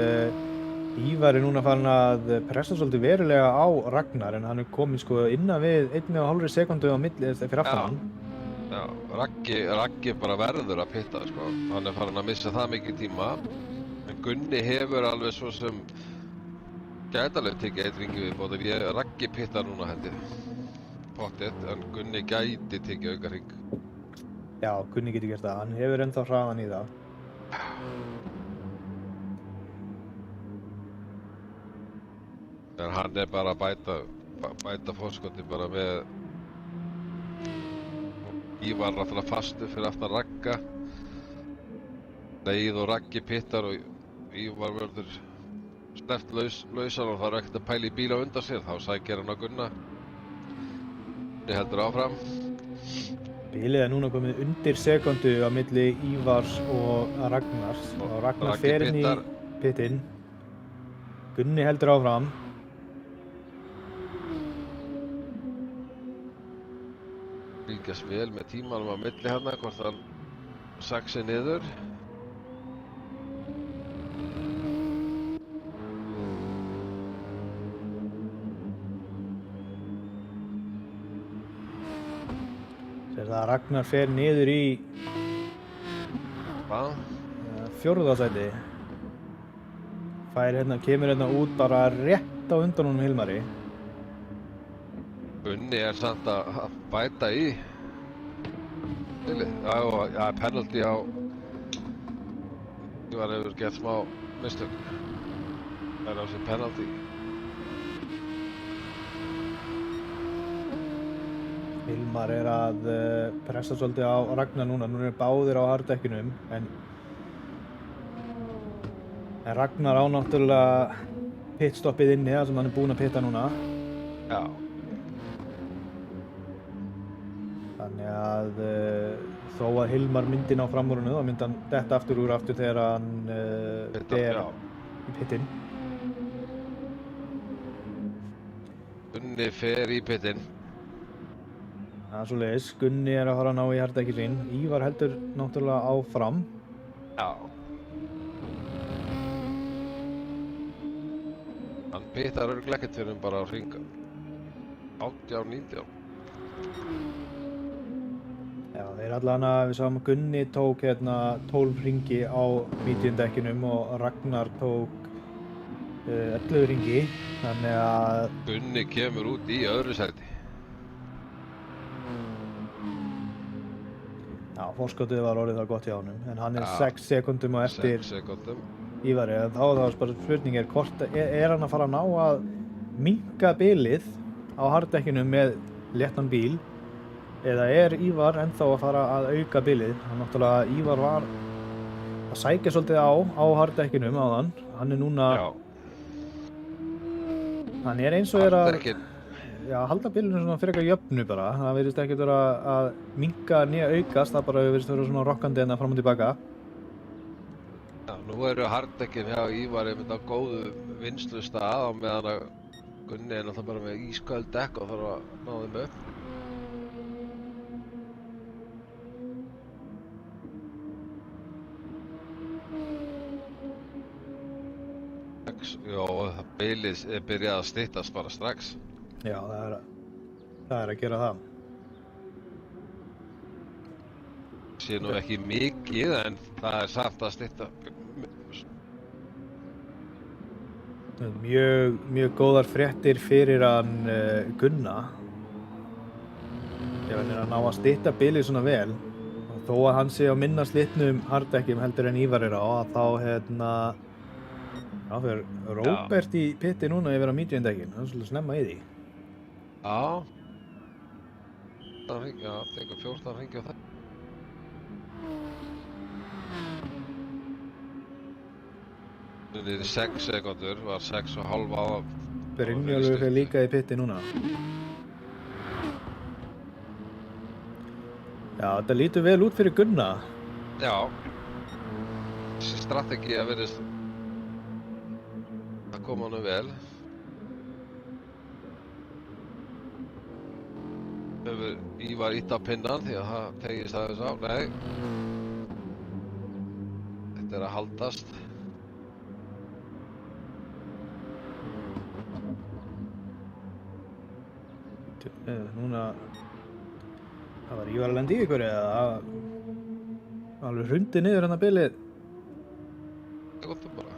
Ívar er núna farin að pressa svolítið verulega á Ragnar en hann er komin sko innan við 1,5 sekundu á milli fyrir aftan hann. Já, Raggi bara verður að pitta, sko. Hann er farin að missa það mikið tíma. En Gunni hefur alveg svo sem gæti alveg tekið eitt ringi viðbót. Raggi pittar núna held ég. Pottið, en Gunni gæti tekið auka ring. Já, Gunni getur gert það. Hann hefur ennþá hraðan í það. En hann er bara að bæta fórskoti bara með Ívar náttúrulega fastu fyrir aftan Ragga. Leið og Raggi pittar og Ívar verður snert lausan og það er ekkert að pæla í bíl á undan sér. Þá sækir hann á Gunna. Gunni heldur áfram. Bilið er núna komið undir sekundu á milli Ívars og Ragnars. Og Ragnar Raggi fer inn í pittar. pitinn. Gunni heldur áfram. Fylgjast vel með tímanum á milli hérna, hvort hann saxi niður. Sér það að Ragnar fer niður í Hvað? fjórða sæti. Kemur hérna út bara rétt á undan honum Hilmari. Gunni er samt að bæta í. Já, penalty á Ívar hefur gert smá mistök. Það er á sér penalty. Hilmar er að pressa svolítið á Ragnar núna. Núna er báðir á hardekkinum en Ragnar á náttúrulega pitstoppið inni þar sem hann er búinn að pitta núna. Já. Þannig að þó að Hilmar myndi ná framúrinu þá myndi hann detta aftur úr aftur þegar hann ber í pittinn. Gunni fer í pittinn. Það er svoleiðis. Gunni er að fara að ná í hardekki sín. Ívar heldur náttúrulega áfram. Já. Hann pittar örugglega ekkert fyrir bara á hringa. 18, 19. Já, þeir allan að við sáum að Gunni tók hérna 12 hringi á mediumdekkinum og Ragnar tók 11 hringi. Þannig að Gunni kemur út í öðru sæti. já, forskotið var orðið það gott hjá honum. En hann er 6 sekundum á eftir 6 sekúndum. Ívari. Þá er bara spurning hvort er hann að fara að ná að minnka bilið á harddekkinu með léttan bíl eða er Ívar ennþá að fara að auka bilið. Hann náttúrulega Ívar var að sækja svolítið á hardekkinum áðan. Hann er núna Já. hann er eins og er að Hardekkin. halda bilinu svona fyrir eitthvað jöfnu bara. Það virðist ekkert vera að minnka nýja aukast, það bara virðist vera svona rokkandi en fram og tilbaka. Já, nú eru hardekkin hjá Ívari mynd á góðu vinnslustað á meðan að Gunni er náttúrulega bara með ísköld dekk og þarf að ná þeim upp. Já, bilið er byrjað að styttast bara strax. Já, það er að gera það. Sé nú ekki mikið en það er samt að stytta. Mjög góðar fréttir fyrir hann Gunna. Ef hann er að ná að stytta bilið svona vel og þó að hann sé á minna slitnum harddekkjum heldur en Ívar er á að þá já, fyrir Róbert í pitti núna yfir á mediumdekkin. Hann er svolítið snemma í því. Já. Já, tekur 14 hringi á það. Niður í 6 sekundur, var 6,5 á. Brynjólfur fer líka í pitti núna. Já, þetta lítur vel út fyrir Gunna. Já. Þessi strategía virðist að koma honum vel. Hefur Ívar ítt á pinnan því að það tegist aðeins á. Nei. Þetta er að haldast. Núna, það var Ívar að lenda í ykkur eða alveg hrundi niður hérna bilið. Það er gott bara.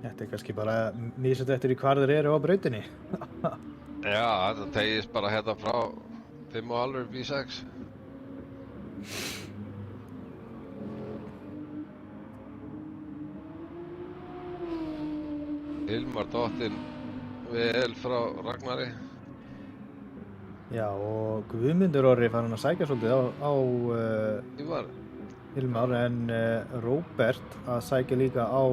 Þetta er kannski bara misjafnt eftir í hvar þeir eru á brautinni. Já, þetta tegist bara hérna frá 5,5 upp í 6. Hilmar dottinn vel frá Ragnari. Já, og Guðmundur Orri fann að sækja svolítið á Ívar. Hilmar, en Róbert að sækja líka á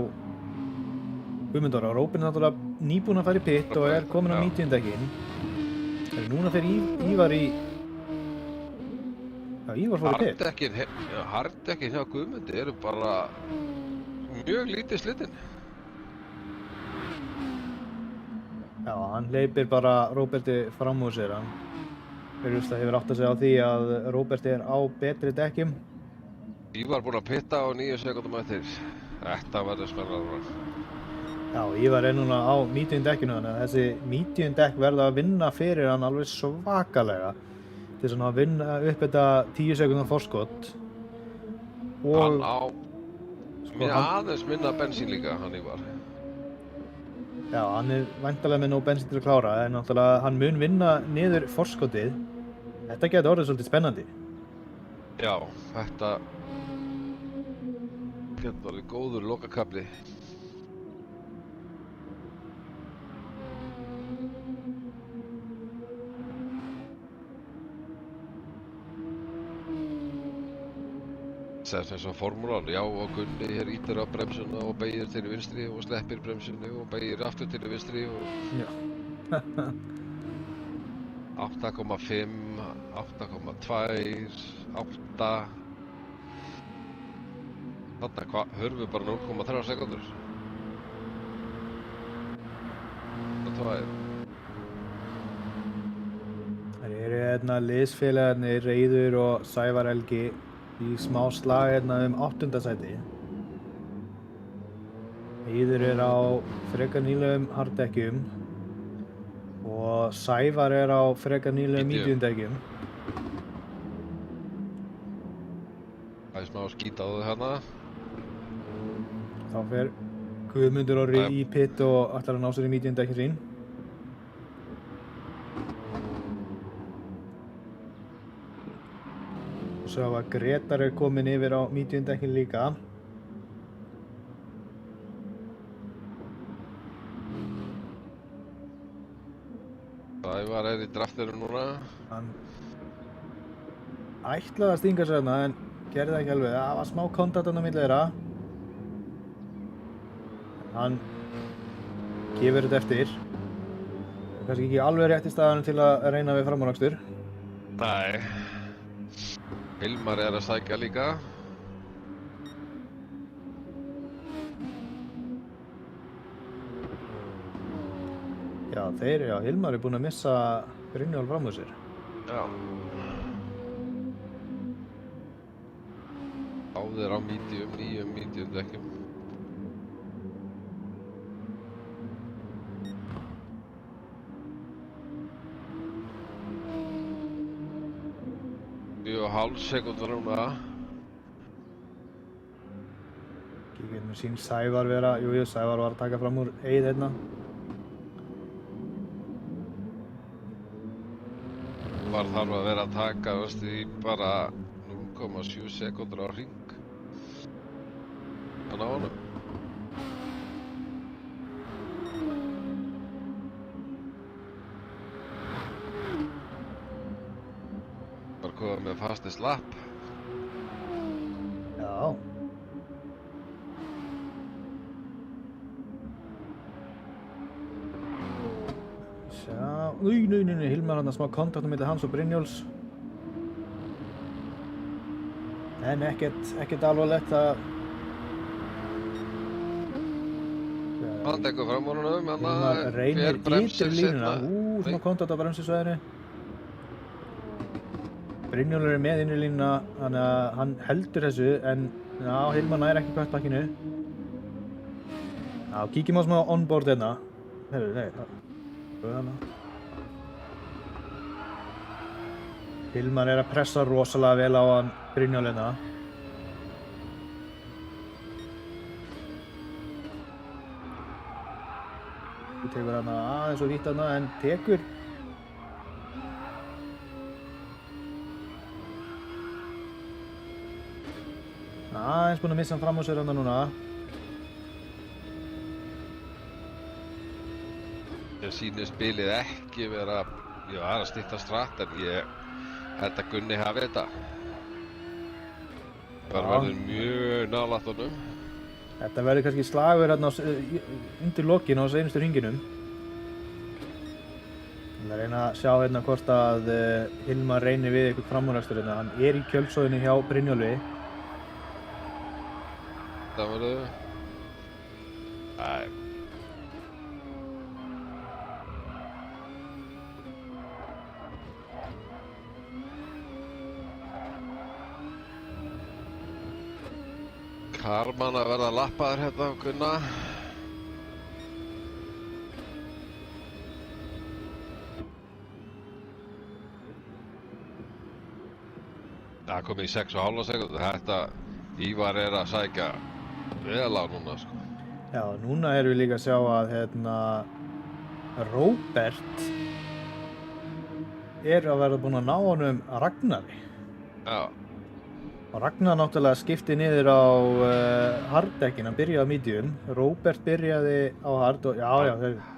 Guðmundur Orri. Róbert er náttúrulega nýbúinn að fara í pitt og er komin á 90 dekkin. En núna fer Ívar í... Já, Ívar fór í pitt. Harddekkin hjá Guðmundi eru bara mjög lítið slitinn. Já, hann hleypir bara Róberti fram úr sér. Hann hefur átt að segja á því að Róbert er á betri dekkjum. Ívar búinn að pitta á 9 sekundum eftir. Þetta verður spennandi. Já, Ívar er núna á 90 dekkinu, þannig að þessi 90 dekk verða að vinna fyrir hann alveg svakalega til þess að vinna upp þetta 10 sekundum forskott. Og hann á aðeins minna bensín líka, hann Ívar. Já, hann er væntanlega með nóg bensín til að klára, en náttúrulega hann mun vinna niður forskotið. Þetta getur orðið svolítið spennandi. Já, þetta getur orðið góður lokakafli. Sem formúlan, já, og Gunni hér ítir á bremsuna og beygir til vinstri og sleppir bremsunni og beygir aftur til vinstri og... Já. 8,5, 8,2, 8... Þarna hörfum bara 0,3 sekundur. Það er. Það eru hérna liðsfélagarnir Reiður og Sævar Helgi í smá slag hérna 8. sæti. Eiður er á frekar nýlegum harddekkjum og Sævar er á frekar nýlegum mediumdekkjum. Það er smá skít á þau hérna. Þá fer Guðmundur Orri í pitt og ætlar að ná sér í mediumdekkin sín. Svo að Gretar er komin yfir á mediumdekkin líka. Sævar er í draftinu núna. Hann ætlaði að stinga sér hérna en gerði það ekki alveg. Það var smá kontakt á milli þeirra. Hann gefur þetta eftir. Kannski ekki alveg rétt í staðanum til að reyna við framúrakstur. Nei. Hilmar er að sækja líka. Já, Hilmar er búinn að missa Brynjólf fram úr sér. Já. Báðir á nýjum medium dekkjum. Og hálf sekundur núna. Kíkir með sín Sævar vera, Sævar var að taka fram úr Eið hérna. Var þarf að vera að taka, veistu, í bara 0,7 sekundur á hring. Þannig á honum. er með fastest lap. Já. Sjá, nei, Hilmar hann að smá kontakt með hans og Brynjóls. En ekkert alvarlegt að... Hann tekur fram honum, Hilmar reynir ytri línuna. Smá kontakt á bremsisvæðinu. Brynjólfur er með innri línuna, þannig að hann heldur þessu, en já, Hilmar nær ekki kvartbakkinu. Já, kíkjum á smá onboard hérna. Herru, nei, Hilmar er að pressa rosalega vel á hann Brynjólf hérna. Þú tekur hann aðeins og vítt hann, en tekur aðeins búinn að missa hann fram á sér hann núna. Ég sýnir spilið ekki vera, já, það er að styttast hratt, en ég held að Gunni hafi þetta. Það verður mjög nálægt honum. Þetta verður kannski slagur hérna undir lokin á seinustu hringinum. Ég ætla að reyna að sjá hérna hvort að Hilmar reynir við eitthvað framúrakstur hérna. Hann er í kjölsóðinni hjá Brynjólfi. Það verður... Æ. Karman að verða lappaður hérna á Gunna. Það komið í 6,5 sekúndur. Þetta Ívar er að sækja vel á núna, sko. Já, núna erum við líka að sjá að hérna Róbert er að verða búinn að ná honum Ragnari. Já. Og Ragnar náttúrulega skipti niður á harddekkin, hann byrjaði á medium. Róbert byrjaði á hard og já,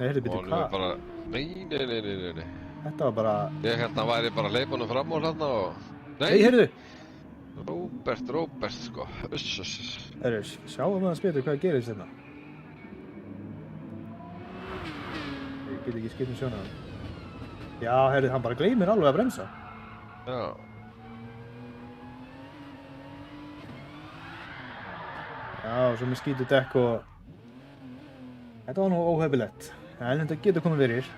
heyrðu býttu hvað? Bara, nei. Þetta var bara... Ég held að hann væri bara leipunum fram úr hérna og... Nei, heyrðu! Róbert, sko. Heyrðu, sjáum við að spila hvað gerist hérna. Ég get ekki skipt sjóna hann. Já, heyrðu, hann bara gleymir alveg að bremsa. Já. Já, svo með skítu dekk og... Þetta var nú óhefilegt. En þetta getur komið fyrir.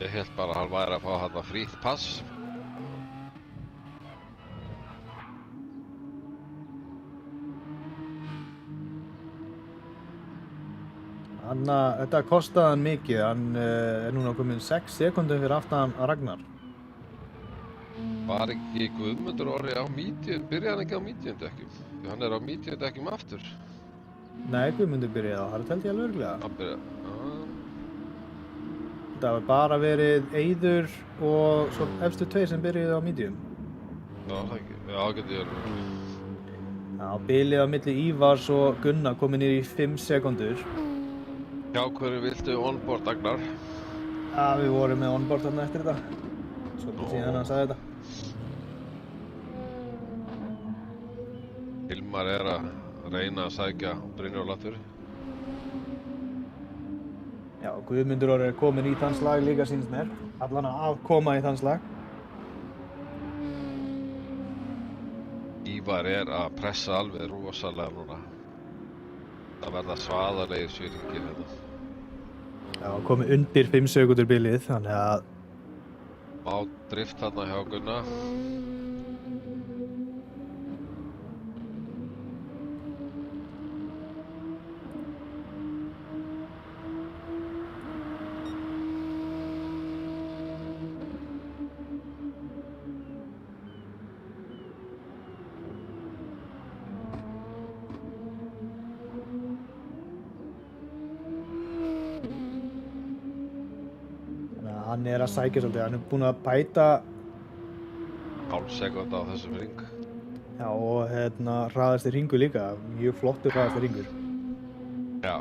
Ég held bara að hann væri að fá hann frítt pass. Þetta kostaði hann mikið. Hann er núna komin 6 sekúndum fyrir aftan Ragnar. Var ekki Guðmundur Orri á medium? Byrjaði hann ekki á medium dekkjum? Því hann er á medium dekkjum aftur. Nei, Guðmundur byrjaði á hard held ég alveg örugglega. Hann byrjaði, Þetta var bara verið Eiður og svo efstu 2 sem byrjuði á medium. Já, það ekki. Já, getur ég verið. Já, bilið á milli Ívars og Gunna komið niður í 5 sekúndur. Já, hverju viltu onboard, Agnar? Já, við vorum með onboard þarna eftir þetta. Svolítið síðan hann sagði þetta. Hilmar er að reyna að sækja Brynjólf aftur. Já, Guðmundur Orri er komin í þann slag líka sýnist mér. Allan að koma í þann slag. Ívar er að pressa alveg rosalega núna. Það verða svaðalegir svíringir hérna. Já, komið undir 5 sekundur bilið, þannig að... Má drift þarna hjá Gunna. Hann er að sækja svolítið, hann er búinn að bæta... Hálf sekúnda á þessum hring. Já, og hérna hraðasti hringur líka, mjög flottur hraðasti hringur. Já.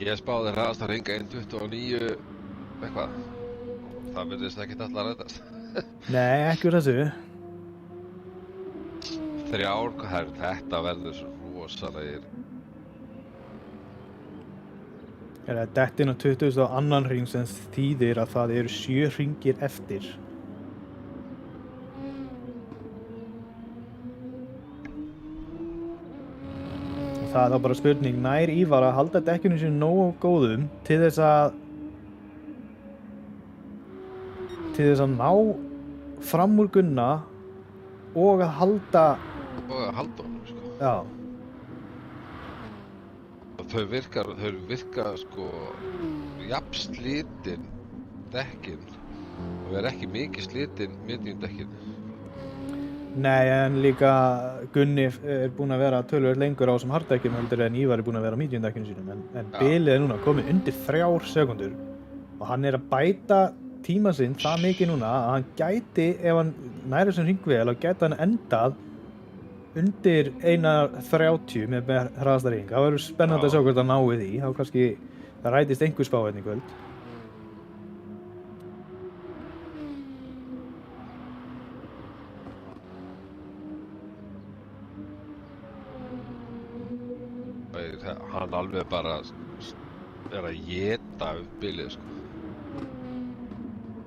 Ég spáði hraðasta hring 1.29 eitthvað. Það virðist ekkert allar rætast. Nei, ekki úr þessu. Þetta verður svo rosalegir. Er það dett inn á 20. og annan hring sem þýðir að það eru 7 hringir eftir. Og það er þá bara spurning, nær Ívar að halda dekkjunum sér nógu góðum til þess að ná fram úr Gunna og að halda Og að halda honum, sko. já, Og þau virka sko jafn slitin dekkin og er ekki mikið slitin medium dekkin. nei, en líka Gunni er búinn að vera töluvert lengur á þessum harddekkjum heldur en Ívar er búinn að vera á medium dekkjunum sínum en Já. bilið er núna komið undir 3 sekúndur og hann er að bæta tíma sinn það mikið núna að hann gæti, ef hann næri þessum hringvél, þá gæti hann endað undir 1:30 með hraðasta hring. Það verður spennandi að sjá hvort hann nái því, þá kannski það rætist einhver spá hérna í kvöld. Hann alveg bara er að éta upp bilið, sko.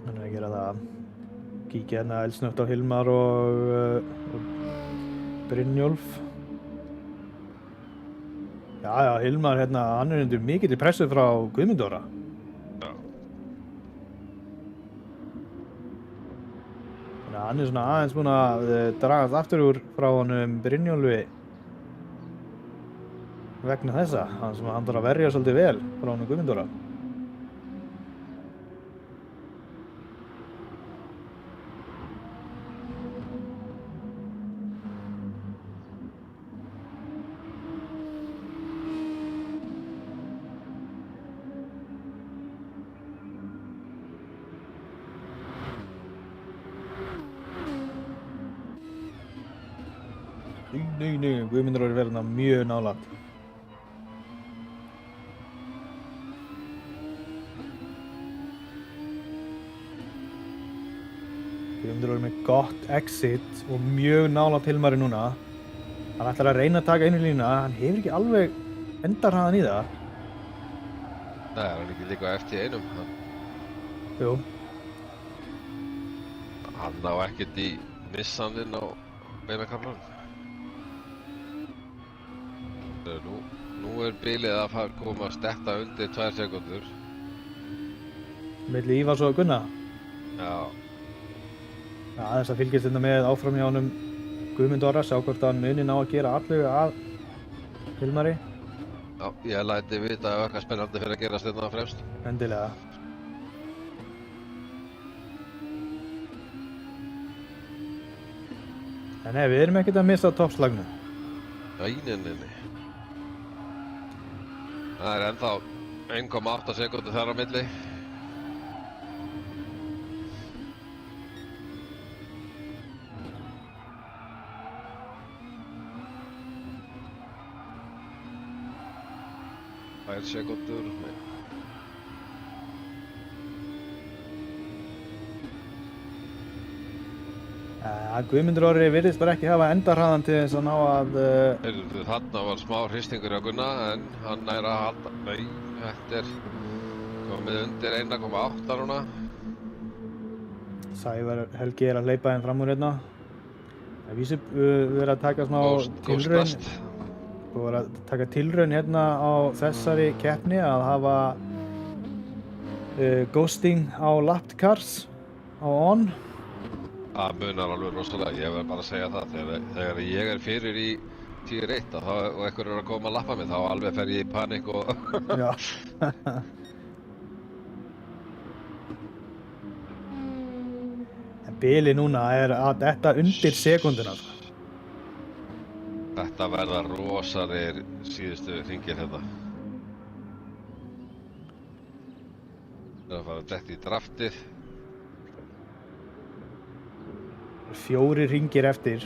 Hann er að gera það. Kíkja hérna eldsnögt á Hilmar og Brynjólf. Já, Hilmar hérna, hann er undir mikilli pressu frá Guðmundóra. Já. Þannig að hann er svona aðeins búinn að dragast aftur úr frá honum Brynjólfi vegna þessa. Hann sem hann þarf að verja svolítið vel frá honum Guðmundóra. Nei, Guðmundur er verið mjög nálægt. Guðmundur er með gott exit og mjög nálægt Hilmari núna. Hann ætlar að reyna að taka einu lína, hann hefur ekki alveg endarhraðan í það. Nei, hann er ekki líka á FT1-um. Jú, Hann á ekkert í Nissaninn á beinakaflanum. Nú er bilið að fara koma að stetta undir 2 sekúndur. milli Ívars og Gunna. Já, Já, aðeins að fylgjast þetta með áfram hjá honum Guðmundóra, sjá hvort hann muni ná að gera allu að Hilmari. já, ég læti vita ef eitthvað spennandi fyrir að gerast þetta fremst. Endilega. En nei, við erum ekkert að missa toppslagnu. Nei. Það er ennþá 1,8 sekúndur þar á milli. Það er sekúndur. Guðmundur Orri virðist bara ekki hafa endarhraðan til þess að ná að... Heyrðu, þarna var smá hristingur á Gunna en hann er að halda... Nei, þetta er komið undir 1,8 núna. Sævar Helgi er að hleypa þeim fram úr hérna. Það vísi verið að taka smá tilraun. Ghostast. Og verið að taka tilraun hérna á þessari keppni að hafa ghosting á lapped cars á on. Það munar alveg rosalega, ég verð bara að segja það, þegar ég er fyrir í 10-1 og einhver er að koma að lappa mig, þá alveg fer ég í panik og... Já. En bilið núna er að detta undir sekúnduna. Þetta verða rosalegir síðustu hringir hérna. Það er að fara að detta í draftið. 4 hringir eftir.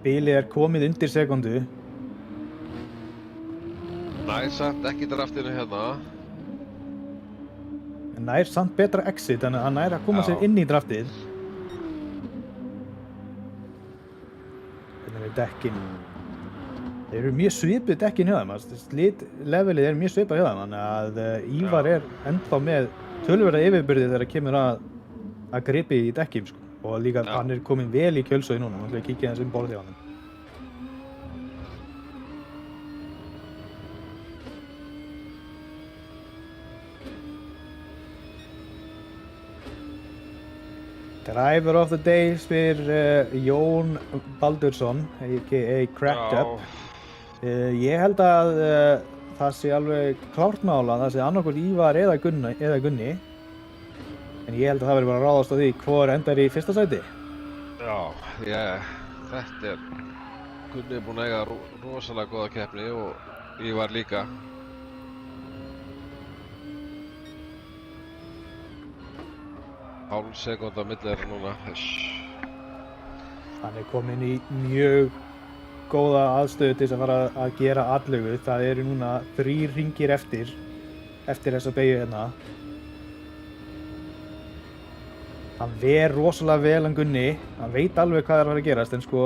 Bilið er komið undir sekúndu. Nær samt ekki draftinu hérna. En nær samt betra exit, þannig að hann nær að koma Já. sér inn í draftið. dekkin. Þeir eru mjög svipuð dekkin hjá þeim, slitlevelið er mjög svipað hjá þeim, þannig að Ívar er ennþá með töluverða yfirbyrði þegar kemur að gripi í dekkim, sko. Og líka hann er komin vel í kjölsói núna, hann ætla að kíkja þess borðið á hann. Driver of the day spyr Jón Baldursson, a.k.a. Cracked Up. Ég held að það sé alveg klárt mála, það sé annarkvort Ívar eða Gunni. En ég held að það verður bara að ráðast á því hvor endar í fyrsta sæti. Já, þetta er... Gunni er búinn að eiga rosalega góða keppni og Ívar líka. Hálf sekúnda milli þeirra núna. Hann er kominn í mjög góða aðstöðu til þess að fara að gera atlögu. Það eru núna 3 hringir eftir þessa beygju hérna. Hann ver rosalega vel hann Gunni. Hann veit alveg hvað er að fara að gerast, en sko...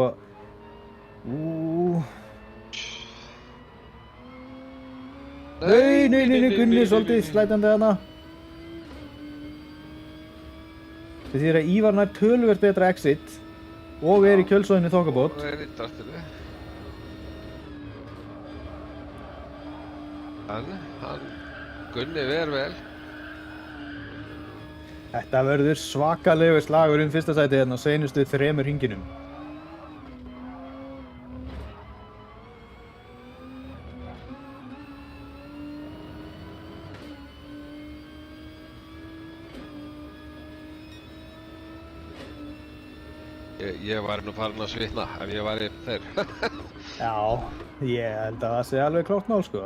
Nei, Gunni svolítið slætandi þarna. Það þýðir að Ívar nær töluvert betra exit og er í kjölsóðinni þokkabót. Og er í draftinu. Hann Gunni ver vel. Þetta verður svakalegur slagur fyrsta sæti hérna á seinustu 3 hringinum. Ég var nú farin að svitna ef ég væri þeir. Já, ég held að það sé alveg klárt mál, sko.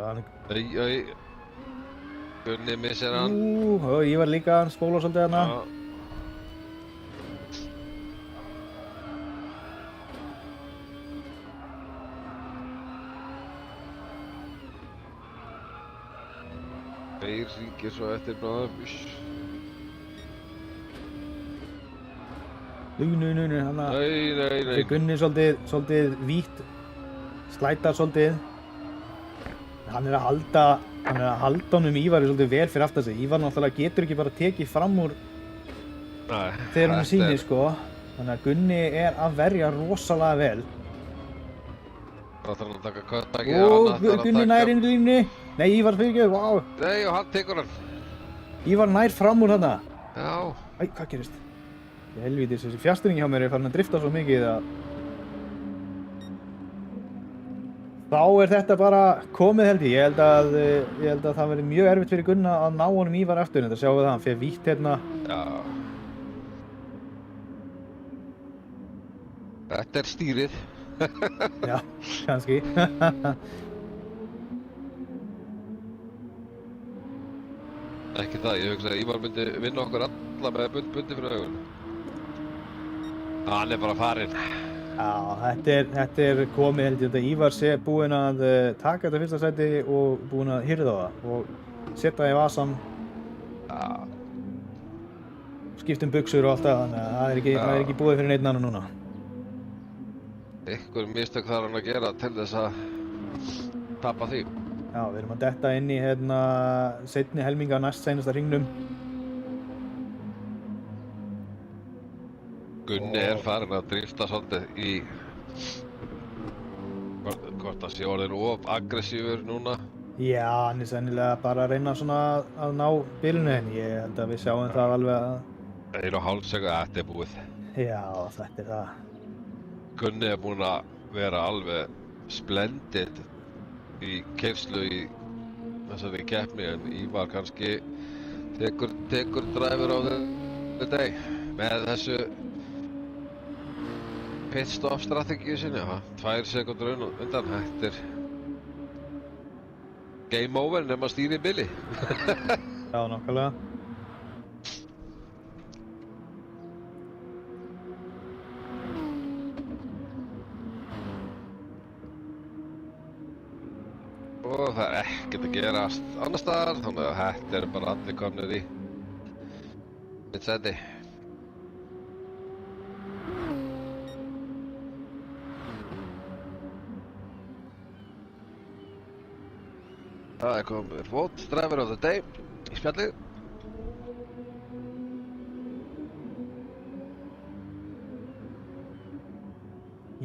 Gunni missir hann. Ég var líka hann spóla svolítið hana. Þeir hringir svo eftir bráðum. Nei, hann Nei. Gunni svolítið vítt, slætar svolítið. Hann er að halda honum Ívari svolítið vel fyrir aftan sig. Ívar náttúrulega getur ekki bara tekið fram úr þegar hún sýnir, sko. Þannig að Gunni er að verja rosalega vel. Það þarf hann að taka köttaki. Gunni nær inn í línni. Nei, Ívar fyrirgefur, vá. Nei, og hann tekur hann. Ívar nær fram úr þarna. Já. Æ, hvað gerist? Helvítis, þessi fjastringi hjá mér er farin að drifta svo mikið að... Þá er þetta bara komið, held ég. Ég held að það verði mjög erfitt fyrir Gunna að ná honum Ívar aftur. Þetta sjáum við það, hann fer vítt hérna. Já. Þetta er stýrið. Já, kannski. Ekki það, ég hugsa að Ívar myndi vinna okkur alla með bundi fyrir augun. Hann er bara farinn. Já, þetta er komið, held ég, að Ívar sé búinn að taka þetta fyrsta sæti og búinn að hirða það og setja það í vasan. Já. Skipta buxur og allt það, þannig að það er ekki búið fyrir neitt annan núna. Einhver mistök þarf hann að gera til þess að tapa því. Já, við erum að detta inn í hérna seinni helminga næst seinasta hringnum. Gunni er farin að drifta svolítið í hvort það sé orðin of aggressífur núna. Já, hann er sennilega bara að reyna svona að ná bilinu henni. Ég held að við sjáum það alveg að... 1,5 sekúndur, þetta er búið. Já, þetta er það. Gunni er búinn að vera alveg splendid í keyrslu í þessari keppni, en Ívar kannski tekur driver á the day með þessu pitstop strategíu sinni. 2 sekúndur undan, þetta er game over nema stýri bili. Já, nákvæmlega. Og það er ekkert að gerast annar staðar, þannig að þetta er bara allir komnir í mitt seti. Það er komið Vote Driver of the Day í spjallið.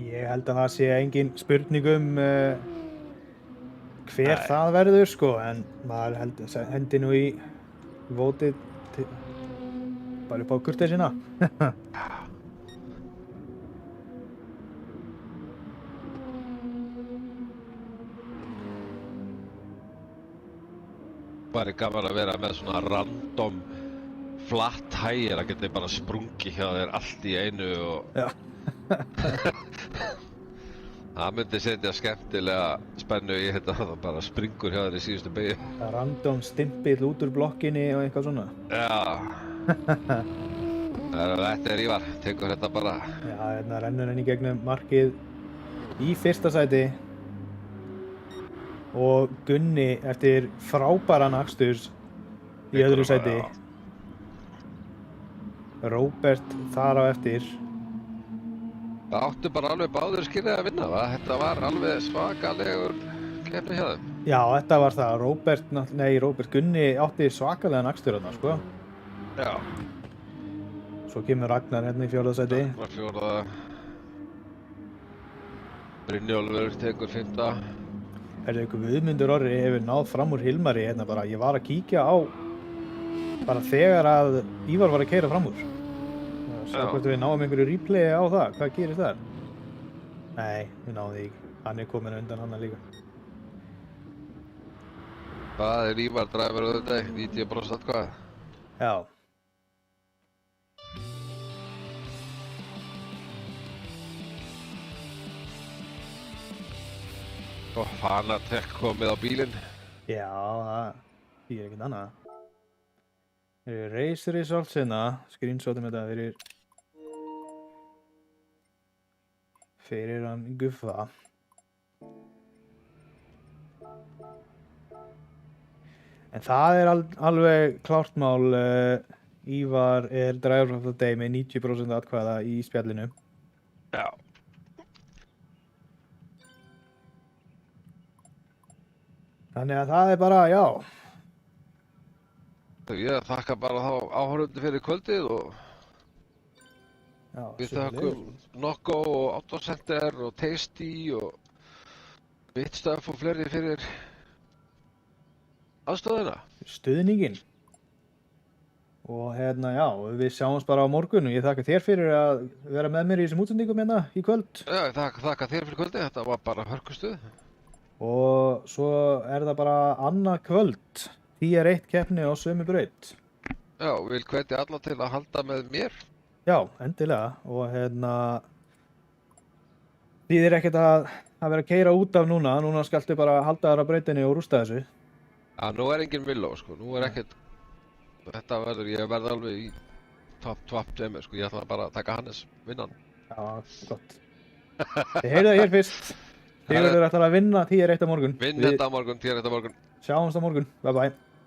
Ég held að það sé engin spurning hver Nei. það verður, sko, en maður hendi nú í vótið bara upp á kurteisina. Væri gaman að vera með svona random flat tire að geta bara sprungið hjá þér allt í einu og Já. það myndi setja skemmtilega spennu í þetta, það bara springur hjá þér í síðustu beygju. Random stimpill út úr blokkinni og eitthvað svona. Já. Þetta er Ívar, tekur þetta bara. Já, hérna rennur henni í gegnum markið í fyrsta sæti og Gunni eftir frábæran aksturs í öðru sæti. Róbert þar á eftir. Það áttu bara alveg báðir skilið að vinna, va? Þetta var alveg svakalegur keppni hjá þeim. Já, þetta var það. Róbert Gunni átti svakalegan akstur þarna, sko. Já. Svo kemur Ragnar hérna í fjórða sæti. Ragnar fjórða. Brynjólfur tekur fimmta. Herðu, Guðmundur Orri hefur náð fram úr Hilmari hérna bara. Ég var að kíkja á bara þegar að Ívar var að keyra fram úr. Sjá hvort við náum einhverju replayi á það. Hvað gerist þar? Nei, við náðum því ekki. Hann er komin undan hann líka. Það er Ívar Driver of the Day, 90% atkvæða. Já. Og Fanatec komið á bílinn. Já, það þýðir ekkert annað. Race results hérna, screenshotum þetta fyrir hann Guffa. En það er alveg klárt mál, Ívar er Driver of the Day með 90% atkvæða í spjallinu. Já. Þannig að það er bara, já. Ég þakka bara þá áhorfendur fyrir kvöldið og Já, við sömuleiðis. þakkum Nokko og Autocenter og Tasty og Bitstuff og fleiri fyrir aðstöðuna. Stuðningin. Og hérna, já, við sjáumst bara á morgun og ég þakka þér fyrir að vera með mér í þessum útsendingum hérna í kvöld. Já, ég þakka þér fyrir kvöldið, þetta var bara hörkustuð. Og svo er það bara annað kvöld. Því er eitt keppni á sömu braut. Já, vil hvetja alla til að halda með mér. Já, endilega. Og hérna, þýðir ekkert að vera að keyra út af núna. Núna skaltu bara halda þar á brautinni og rústa þessu. Já, nú er engin villó, sko, nú er ekkert, þetta verður, ég verð alveg í topp dæmi, sko, ég ætla bara að taka Hannes vinnan. Já, gott. Þið heyrðu það hér fyrst. Þið verður ætla að vinna, því er eitt á morgun. Vinn þetta á morgun, þér þetta á morgun. Sjáumst á morgun. Bye bye.